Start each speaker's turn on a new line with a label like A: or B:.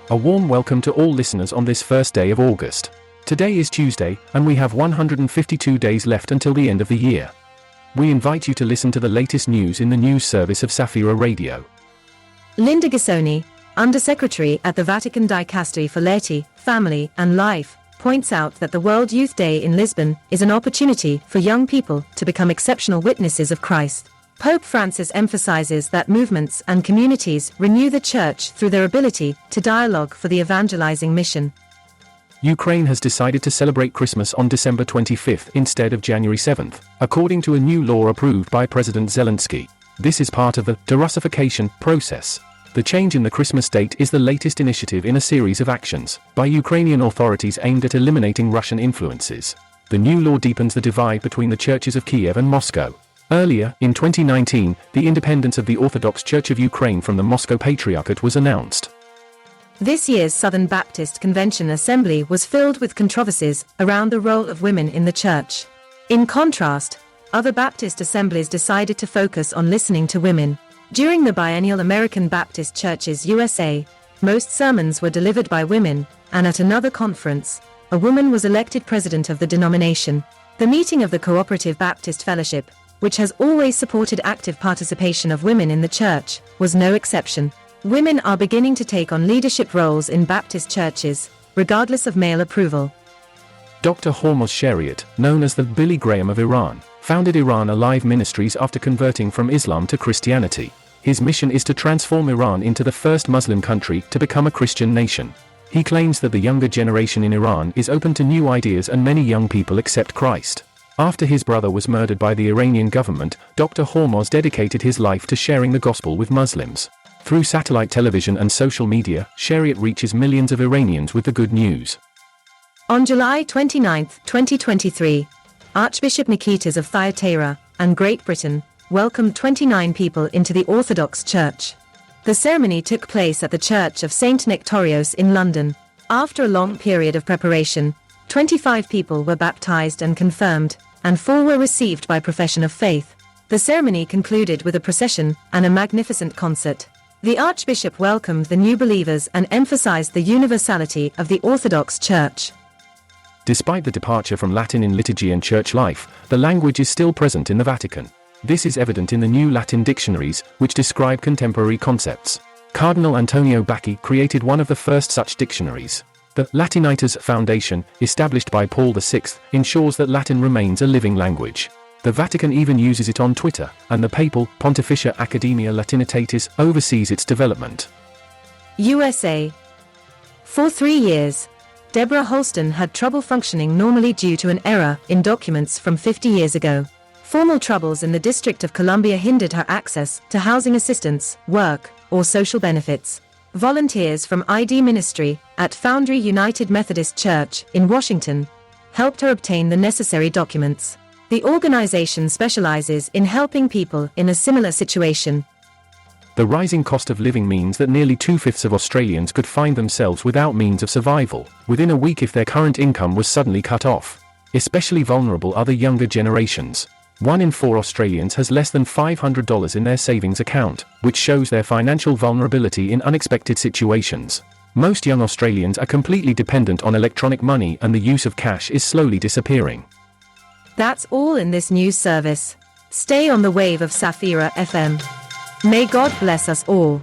A: A warm welcome to all listeners on this first day of August. Today is Tuesday, and we have 152 days left until the end of the year. We invite you to listen to the latest news in the news service of Safira Radio.
B: Linda Ghisoni, Undersecretary at the Vatican Dicastery for Laity, Family and Life, points out that the World Youth Day in Lisbon is an opportunity for young people to become exceptional witnesses of Christ. Pope Francis emphasizes that movements and communities renew the Church through their ability to dialogue for the evangelizing mission.
A: Ukraine has decided to celebrate Christmas on December 25th instead of January 7th, according to a new law approved by President Zelensky. This is part of the derussification process. The change in the Christmas date is the latest initiative in a series of actions by Ukrainian authorities aimed at eliminating Russian influences. The new law deepens the divide between the churches of Kiev and Moscow. Earlier, in 2019, the independence of the Orthodox Church of Ukraine from the Moscow Patriarchate was announced.
B: This year's Southern Baptist Convention Assembly was filled with controversies around the role of women in the church. In contrast, other Baptist assemblies decided to focus on listening to women. During the biennial American Baptist Churches USA, most sermons were delivered by women, and at another conference, a woman was elected president of the denomination. The meeting of the Cooperative Baptist Fellowship, which has always supported active participation of women in the church, was no exception. Women are beginning to take on leadership roles in Baptist churches, regardless of male approval.
A: Dr. Hormoz Shariat, known as the Billy Graham of Iran, founded Iran Alive Ministries after converting from Islam to Christianity. His mission is to transform Iran into the first Muslim country to become a Christian nation. He claims that the younger generation in Iran is open to new ideas and many young people accept Christ. After his brother was murdered by the Iranian government, Dr. Hormoz dedicated his life to sharing the gospel with Muslims. Through satellite television and social media, Shariat reaches millions of Iranians with the good news.
B: On July 29, 2023, Archbishop Nikitas of Thyatira and Great Britain welcomed 29 people into the Orthodox Church. The ceremony took place at the Church of St. Nectorios in London. After a long period of preparation, 25 people were baptized and confirmed, and 4 were received by profession of faith. The ceremony concluded with a procession and a magnificent concert. The Archbishop welcomed the new believers and emphasized the universality of the Orthodox Church.
A: Despite the departure from Latin in liturgy and church life, the language is still present in the Vatican. This is evident in the new Latin dictionaries, which describe contemporary concepts. Cardinal Antonio Bacchi created one of the first such dictionaries. The Latinitas Foundation, established by Paul VI, ensures that Latin remains a living language. The Vatican even uses it on Twitter, and the papal Pontificia Academia Latinitatis oversees its development.
B: USA. For 3 years, Deborah Holston had trouble functioning normally due to an error in documents from 50 years ago. Formal troubles in the District of Columbia hindered her access to housing assistance, work, or social benefits. Volunteers from ID Ministry at Foundry United Methodist Church in Washington helped her obtain the necessary documents. The organization specializes in helping people in a similar situation.
A: The rising cost of living means that nearly 2/5 of Australians could find themselves without means of survival within a week if their current income was suddenly cut off. Especially vulnerable are the younger generations. 1 in 4 Australians has less than $500 in their savings account, which shows their financial vulnerability in unexpected situations. Most young Australians are completely dependent on electronic money, and the use of cash is slowly disappearing.
B: That's all in this news service. Stay on the wave of Safira FM. May God bless us all.